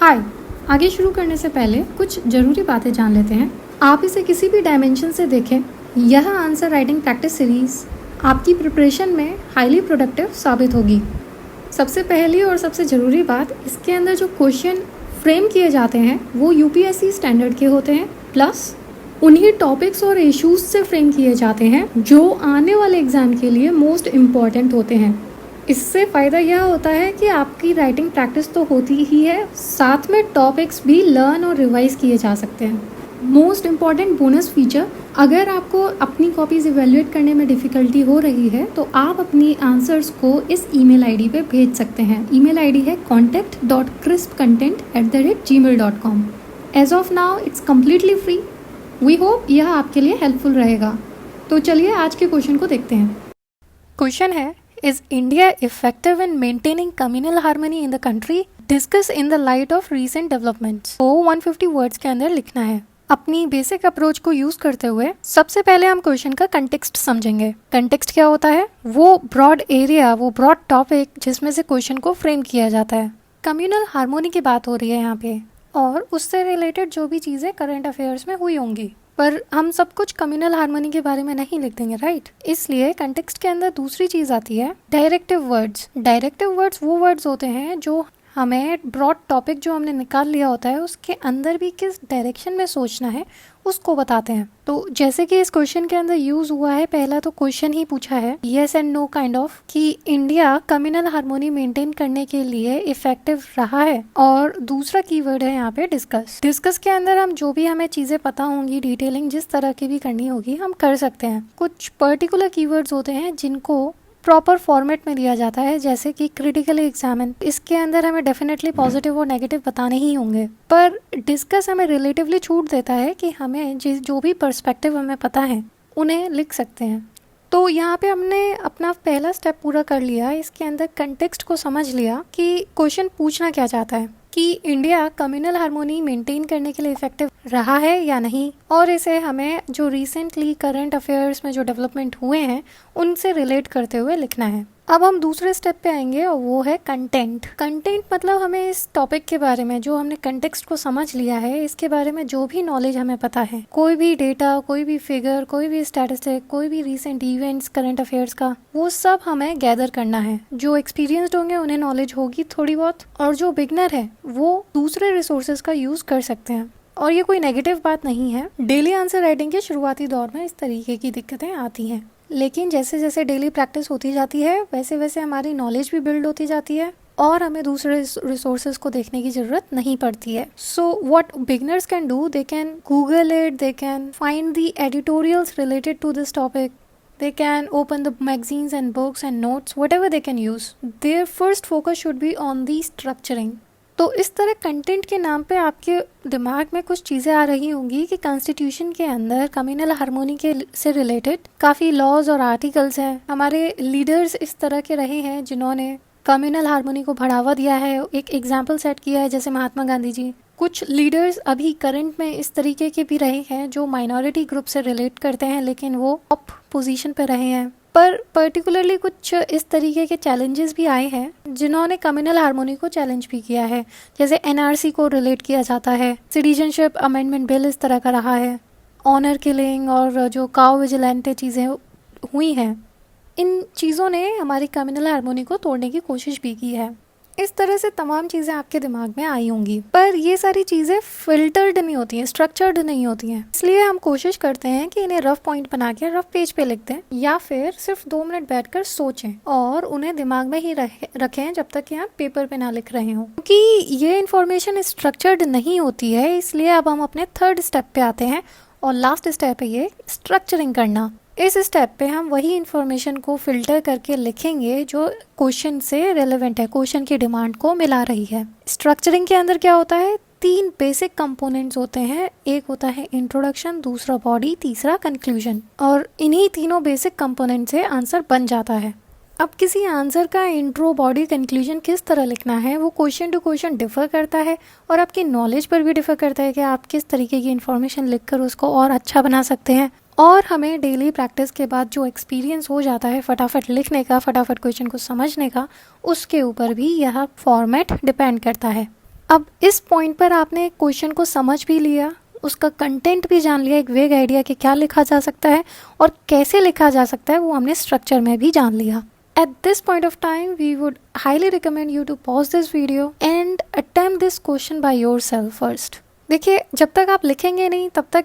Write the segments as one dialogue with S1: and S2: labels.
S1: हाय, आगे शुरू करने से पहले कुछ ज़रूरी बातें जान लेते हैं। आप इसे किसी भी डायमेंशन से देखें, यह आंसर राइटिंग प्रैक्टिस सीरीज़ आपकी प्रिपरेशन में हाईली प्रोडक्टिव साबित होगी। सबसे पहली और सबसे ज़रूरी बात, इसके अंदर जो क्वेश्चन फ्रेम किए जाते हैं वो यूपीएससी स्टैंडर्ड के होते हैं, प्लस उन्हीं टॉपिक्स और इश्यूज से फ्रेम किए जाते हैं जो आने वाले एग्ज़ाम के लिए मोस्ट इम्पॉर्टेंट होते हैं। इससे फ़ायदा यह होता है कि आपकी राइटिंग प्रैक्टिस तो होती ही है, साथ में टॉपिक्स भी लर्न और रिवाइज किए जा सकते हैं। मोस्ट इम्पॉर्टेंट बोनस फीचर, अगर आपको अपनी कॉपीज़ इवेल्युएट करने में डिफ़िकल्टी हो रही है तो आप अपनी आंसर्स को इस ईमेल आईडी पे भेज सकते हैं। ईमेल आईडी है contact.crispcontent@gmail.com। As of now it's completely free. We hope यह आपके लिए हेल्पफुल रहेगा। तो चलिए आज के क्वेश्चन को देखते हैं। क्वेश्चन है, Is India effective in maintaining communal harmony in the country? Discuss in the light of recent developments। तो 150 वर्ड्स के अंदर लिखना है। अपनी बेसिक अप्रोच को यूज करते हुए सबसे पहले हम क्वेश्चन का कंटेक्स्ट समझेंगे। कंटेक्स्ट क्या होता है? वो ब्रॉड एरिया, वो ब्रॉड टॉपिक जिसमें से क्वेश्चन को फ्रेम किया जाता है। कम्युनल हार्मोनी की बात हो रही है यहाँ पे, और उससे रिलेटेड जो भी चीज़ें करंट अफेयर्स में हुई होंगी, पर हम सब कुछ कम्युनल हार्मनी के बारे में नहीं लिख देंगे, राइट? इसलिए कंटेक्स्ट के अंदर दूसरी चीज़ आती है डायरेक्टिव वर्ड्स। डायरेक्टिव वर्ड्स वो वर्ड्स होते हैं जो हमें ब्रॉड टॉपिक जो हमने निकाल लिया होता है उसके अंदर भी किस डायरेक्शन में सोचना है उसको बताते हैं। तो जैसे कि इस क्वेश्चन के अंदर यूज हुआ है, पहला तो क्वेश्चन ही पूछा है yes and know kind of, कि इंडिया कम्युनल हार्मोनी मेंटेन करने के लिए इफेक्टिव रहा है, और दूसरा कीवर्ड है यहाँ पे डिस्कस। डिस्कस के अंदर हम जो भी हमें चीजें पता होंगी, डिटेलिंग जिस तरह की भी करनी होगी हम कर सकते हैं। कुछ पर्टिकुलर कीवर्ड्स होते हैं जिनको प्रॉपर फॉर्मेट में दिया जाता है, जैसे कि क्रिटिकली एग्जामिन। इसके अंदर हमें डेफिनेटली पॉजिटिव और नेगेटिव बताने ही होंगे, पर डिस्कस हमें रिलेटिवली छूट देता है कि हमें जो भी पर्सपेक्टिव हमें पता है उन्हें लिख सकते हैं। तो यहाँ पे हमने अपना पहला स्टेप पूरा कर लिया। इसके अंदर कंटेक्स्ट को समझ लिया कि क्वेश्चन पूछना क्या चाहता है, कि इंडिया कम्युनल हार्मोनी मेंटेन करने के लिए इफेक्टिव रहा है या नहीं, और इसे हमें जो रिसेंटली करंट अफेयर्स में जो डेवलपमेंट हुए हैं उनसे रिलेट करते हुए लिखना है। अब हम दूसरे स्टेप पे आएंगे और वो है कंटेंट। कंटेंट मतलब हमें इस टॉपिक के बारे में, जो हमने कंटेक्स्ट को समझ लिया है, इसके बारे में जो भी नॉलेज हमें पता है, कोई भी डेटा, कोई भी फिगर, कोई भी स्टैटिस्टिक, कोई भी रिसेंट इवेंट्स करंट अफेयर्स का, वो सब हमें गैदर करना है। जो एक्सपीरियंस्ड होंगे उन्हें नॉलेज होगी थोड़ी बहुत, और जो बिगनर है वो दूसरे रिसोर्सेज का यूज कर सकते हैं। और ये कोई नेगेटिव बात नहीं है। डेली आंसर राइटिंग के शुरुआती दौर में इस तरीके की दिक्कतें आती हैं, लेकिन जैसे जैसे डेली प्रैक्टिस होती जाती है वैसे वैसे हमारी नॉलेज भी बिल्ड होती जाती है और हमें दूसरे रिसोर्सेज को देखने की जरूरत नहीं पड़ती है। So what beginners can do, they can Google it, they can find the editorials related to this topic, they can open the magazines and books and notes, whatever they can use. Their first focus should be on the structuring. तो इस तरह content के नाम पे आपके दिमाग में कुछ चीज़ें आ रही होंगी कि कॉन्स्टिट्यूशन के अंदर कम्युनल हार्मोनी के से रिलेटेड काफ़ी लॉज और आर्टिकल्स हैं। हमारे लीडर्स इस तरह के रहे हैं जिन्होंने कम्युनल हार्मोनी को बढ़ावा दिया है, एक एग्जाम्पल सेट किया है, जैसे महात्मा गांधी जी। कुछ लीडर्स अभी करंट में इस तरीके के भी रहे हैं जो माइनॉरिटी ग्रुप से रिलेट करते हैं, लेकिन वो टॉप पोजीशन पे रहे हैं। पर पर्टिकुलरली कुछ इस तरीके के चैलेंजेस भी आए हैं जिन्होंने कम्युनल हार्मोनी को चैलेंज भी किया है, जैसे एनआरसी को रिलेट किया जाता है, सिटीजनशिप अमेंडमेंट बिल इस तरह का रहा है, ऑनर किलिंग और जो काउ विजिलेंटे चीज़ें हुई हैं, इन चीज़ों ने हमारी कम्युनल हार्मोनी को तोड़ने की कोशिश भी की है। इस तरह से तमाम चीज़ें आपके दिमाग में आई होंगी, पर ये सारी चीज़ें फिल्टर्ड नहीं होती हैं, स्ट्रक्चर्ड नहीं होती हैं। इसलिए हम कोशिश करते हैं कि इन्हें रफ पॉइंट बना के रफ पेज पे लिख दें, या फिर सिर्फ 2 मिनट बैठकर सोचें और उन्हें दिमाग में ही रखें जब तक कि आप पेपर पे ना लिख रहे हो, क्योंकि ये इन्फॉर्मेशन स्ट्रक्चर्ड नहीं होती है। इसलिए अब हम अपने थर्ड स्टेप पे आते हैं, और लास्ट स्टेप है ये स्ट्रक्चरिंग करना। इस स्टेप पे हम वही इन्फॉर्मेशन को फिल्टर करके लिखेंगे जो क्वेश्चन से रेलेवेंट है, क्वेश्चन की डिमांड को मिला रही है। स्ट्रक्चरिंग के अंदर क्या होता है? 3 बेसिक कंपोनेंट्स होते हैं। एक होता है इंट्रोडक्शन, दूसरा बॉडी, तीसरा कंक्लूजन, और इन्हीं तीनों बेसिक कंपोनेंट से आंसर बन जाता है। अब किसी आंसर का इंट्रो, बॉडी, कंक्लूजन किस तरह लिखना है वो क्वेश्चन टू क्वेश्चन डिफर करता है, और आपकी नॉलेज पर भी डिफर करता है कि आप किस तरीके की इन्फॉर्मेशन लिखकर उसको और अच्छा बना सकते हैं। और हमें डेली प्रैक्टिस के बाद जो एक्सपीरियंस हो जाता है फटाफट लिखने का, फटाफट क्वेश्चन को समझने का, उसके ऊपर भी यह फॉर्मेट डिपेंड करता है। अब इस पॉइंट पर आपने क्वेश्चन को समझ भी लिया, उसका कंटेंट भी जान लिया, एक वेग आइडिया कि क्या लिखा जा सकता है और कैसे लिखा जा सकता है वो हमने स्ट्रक्चर में भी जान लिया। At this point of time, we would highly recommend you to pause this video and attempt this question by yourself first. देखिए, जब तक आप लिखेंगे नहीं तब तक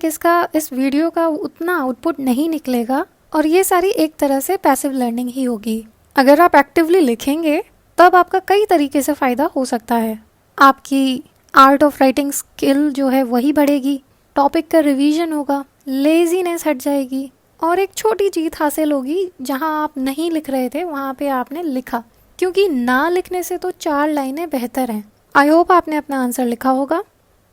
S1: इस वीडियो का उतना आउटपुट नहीं निकलेगा और ये सारी एक तरह से पैसिव लर्निंग ही होगी। अगर आप एक्टिवली लिखेंगे तब आपका कई तरीके से फ़ायदा हो सकता है। आपकी आर्ट ऑफ राइटिंग स्किल जो है वही बढ़ेगी, टॉपिक का रिवीजन होगा, लेजीनेस हट जाएगी और एक छोटी जीत हासिल होगी। जहां आप नहीं लिख रहे थे वहां पे आपने लिखा, क्योंकि ना लिखने से तो 4 लाइनें बेहतर हैं। आई होप आपने अपना आंसर लिखा होगा।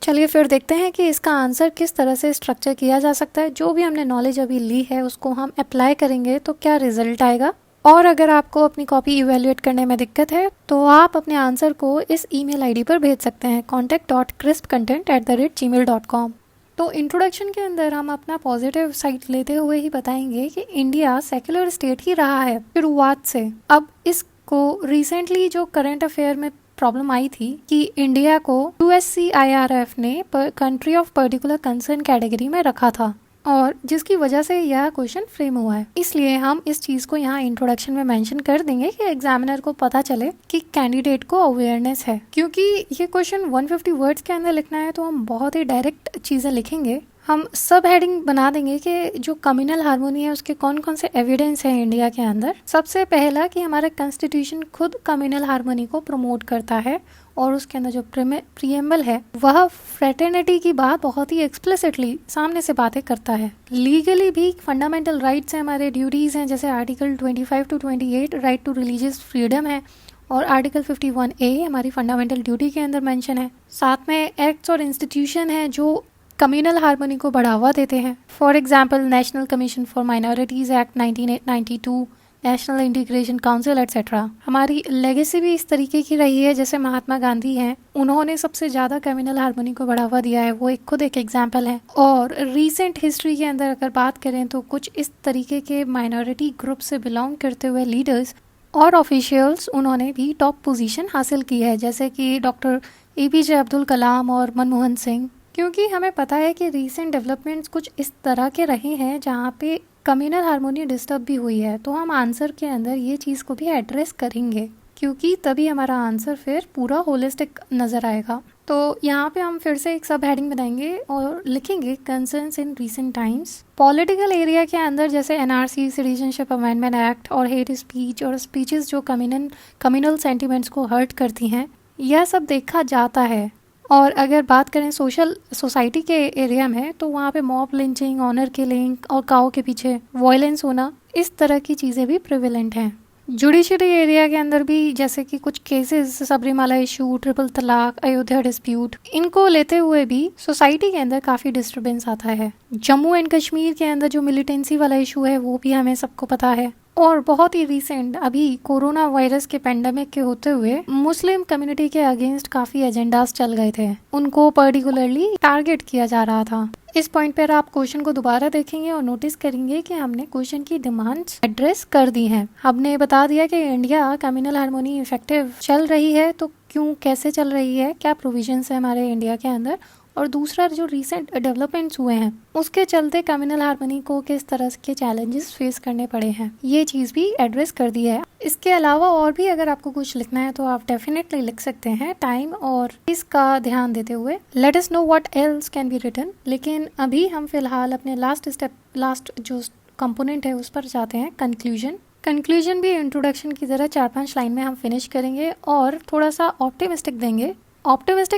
S1: चलिए फिर देखते हैं कि इसका आंसर किस तरह से स्ट्रक्चर किया जा सकता है। जो भी हमने नॉलेज अभी ली है उसको हम अप्लाई करेंगे तो क्या रिजल्ट आएगा। और अगर आपको अपनी कॉपी इवेल्युएट करने में दिक्कत है तो आप अपने आंसर को इस ईमेल आईडी पर भेज सकते हैं contact.crispcontent@gmail.com। तो इंट्रोडक्शन के अंदर हम अपना पॉजिटिव साइड लेते हुए ही बताएंगे कि इंडिया सेक्युलर स्टेट ही रहा है शुरुआत से। अब इसको रिसेंटली जो करंट अफेयर में प्रॉब्लम आई थी कि इंडिया को USCIRF ने country of particular concern category में रखा था और जिसकी वजह से यह क्वेश्चन फ्रेम हुआ है। इसलिए हम इस चीज़ को यहाँ इंट्रोडक्शन में मेंशन कर देंगे कि एग्जामिनर को पता चले कि कैंडिडेट को अवेयरनेस है। क्योंकि ये क्वेश्चन 150 वर्ड्स के अंदर लिखना है तो हम बहुत ही डायरेक्ट चीज़ें लिखेंगे। हम सब हेडिंग बना देंगे कि जो कम्युनल हार्मोनी है उसके कौन कौन से एविडेंस है इंडिया के अंदर। सबसे पहला कि हमारा कॉन्स्टिट्यूशन खुद कम्युनल हार्मोनी को प्रमोट करता है और उसके अंदर जो प्रीएम्बल है वह फ्रेटर्निटी की बात बहुत ही एक्सप्लिसिटली सामने से बातें करता है। लीगली भी फंडामेंटल राइट्स हैं, हमारे ड्यूटीज़ हैं, जैसे article 25 to 28 right to religious freedom है और आर्टिकल 51A हमारी फंडामेंटल ड्यूटी के अंदर मेंशन है। साथ में एक्ट्स और इंस्टीट्यूशन है जो कम्युनल हार्मोनी को बढ़ावा देते हैं। For example national commission for minorities act 1992, national integration council etcetera. हमारी लेगेसी भी इस तरीके की रही है, जैसे महात्मा गांधी हैं, उन्होंने सबसे ज़्यादा कम्युनल हार्मोनी को बढ़ावा दिया है, वो खुद एक एग्जाम्पल है। और रीसेंट हिस्ट्री के अंदर अगर बात करें तो कुछ इस तरीके के माइनॉरिटी ग्रुप से बिलोंग करते हुए लीडर्स और ऑफिशियल्स उन्होंने भी टॉप पोजीशन हासिल की है, जैसे कि डॉक्टर APJ अब्दुल कलाम और मनमोहन सिंह। क्योंकि हमें पता है कि रीसेंट डेवलपमेंट्स कुछ इस तरह के रहे हैं जहाँ पे कम्युनल हार्मोनी डिस्टर्ब भी हुई है, तो हम आंसर के अंदर ये चीज़ को भी एड्रेस करेंगे, क्योंकि तभी हमारा आंसर फिर पूरा होलिस्टिक नज़र आएगा। तो यहाँ पे हम फिर से एक सब हेडिंग बनाएंगे और लिखेंगे concerns in recent times. Political area के अंदर जैसे NRC, सिटीजनशिप अमेंडमेंट एक्ट और हेट स्पीच और स्पीचेस जो कम्युनल सेंटिमेंट्स को हर्ट करती हैं, यह सब देखा जाता है। और अगर बात करें सोसाइटी के एरिया में तो वहाँ पे मॉब लिंचिंग, ऑनर किलिंग और काऊ के पीछे वायलेंस होना, इस तरह की चीज़ें भी प्रिवेलेंट हैं। जुडिशरी एरिया के अंदर भी जैसे कि कुछ केसेस, सबरीमाला इशू, ट्रिपल तलाक, अयोध्या डिस्प्यूट, इनको लेते हुए भी सोसाइटी के अंदर काफ़ी डिस्टर्बेंस आता है। जम्मू एंड कश्मीर के अंदर जो मिलिटेंसी वाला इशू है वो भी हमें सबको पता है। और बहुत ही रिसेंट अभी कोरोना वायरस के पेंडेमिक के होते हुए मुस्लिम कम्युनिटी के अगेंस्ट काफ़ी एजेंडास चल गए थे, उनको पर्टिकुलरली टारगेट किया जा रहा था। इस पॉइंट पर आप क्वेश्चन को दोबारा देखेंगे और नोटिस करेंगे कि हमने क्वेश्चन की डिमांड्स एड्रेस कर दी हैं। हमने बता दिया कि इंडिया कम्युनल हार्मोनी इफेक्टिव चल रही है, तो क्यों, कैसे चल रही है, क्या प्रोविजंस है हमारे इंडिया के अंदर, और दूसरा जो रीसेंट डेवलपमेंट्स हुए हैं उसके चलते कम्युनल हार्मोनी को किस तरह के चैलेंजेस फेस करने पड़े हैं, ये चीज़ भी एड्रेस कर दी है। इसके अलावा और भी अगर आपको कुछ लिखना है तो आप डेफिनेटली लिख सकते हैं, टाइम और इसका ध्यान देते हुए। Let us know what else can be written. लेकिन अभी हम फिलहाल अपने लास्ट जो कंपोनेंट है उस पर जाते हैं, कंक्लूजन भी इंट्रोडक्शन की तरह 4-5 लाइन में हम फिनिश करेंगे और थोड़ा सा ऑप्टिमिस्टिक देंगे,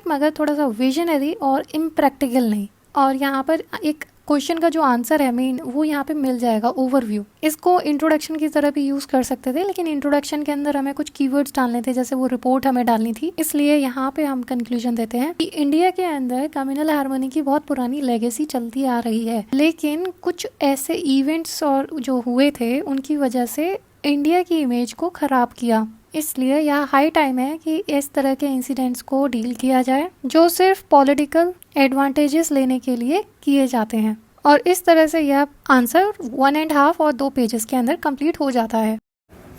S1: मगर थोड़ा सा विजनरी और इम्प्रैक्टिकल नहीं। और यहाँ पर एक क्वेश्चन का जो आंसर है मेन वो यहाँ पे मिल जाएगा, ओवरव्यू। इसको इंट्रोडक्शन की तरह भी यूज कर सकते थे, लेकिन इंट्रोडक्शन के अंदर हमें कुछ कीवर्ड्स डालने थे, जैसे वो रिपोर्ट हमें डालनी थी, इसलिए यहाँ पे हम कंक्लूजन देते हैं कि इंडिया के अंदर कम्युनल हार्मोनी की बहुत पुरानी लेगेसी चलती आ रही है, लेकिन कुछ ऐसे इवेंट्स और जो हुए थे उनकी वजह से इंडिया की इमेज को खराब किया। इसलिए यह हाई टाइम है कि इस तरह के इंसिडेंट्स को डील किया जाए जो सिर्फ पॉलिटिकल एडवांटेजेस लेने के लिए किए जाते हैं। और इस तरह से यह आंसर 1.5 और 2 पेजेस के अंदर कंप्लीट हो जाता है।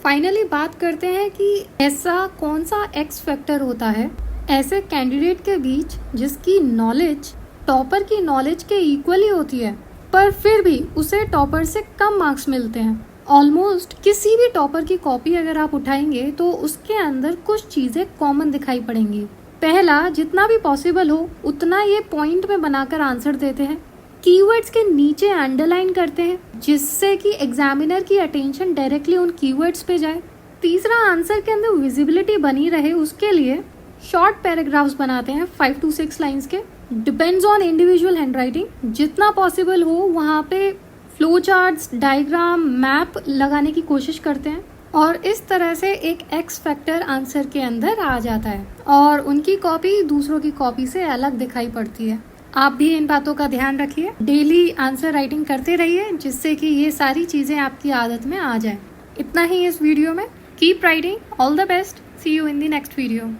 S1: फाइनली बात करते हैं कि ऐसा कौन सा एक्स फैक्टर होता है ऐसे कैंडिडेट के बीच जिसकी नॉलेज टॉपर की नॉलेज के इक्वली होती है, पर फिर भी उसे टॉपर से कम मार्क्स मिलते हैं। ऑलमोस्ट किसी भी टॉपर की कॉपी अगर आप उठाएंगे तो उसके अंदर कुछ चीज़ें कॉमन दिखाई पड़ेंगी। पहला, जितना भी पॉसिबल हो उतना ये पॉइंट में बनाकर आंसर देते हैं, कीवर्ड्स के नीचे अंडरलाइन करते हैं जिससे कि एग्जामिनर की अटेंशन डायरेक्टली उन कीवर्ड्स पे जाए। तीसरा, आंसर के अंदर विजिबिलिटी बनी रहे उसके लिए शॉर्ट पैराग्राफ्स बनाते हैं 5 to 6 लाइंस के। डिपेंड्स ऑन इंडिविजुअल हैंडराइटिंग, जितना पॉसिबल हो वहाँ पे फ्लो चार्ट्स, डायग्राम, मैप लगाने की कोशिश करते हैं और इस तरह से एक एक्स फैक्टर आंसर के अंदर आ जाता है और उनकी कॉपी दूसरों की कॉपी से अलग दिखाई पड़ती है। आप भी इन बातों का ध्यान रखिए, डेली आंसर राइटिंग करते रहिए जिससे कि ये सारी चीज़ें आपकी आदत में आ जाए। इतना ही इस वीडियो में। Keep writing, all the best, see you in the next video.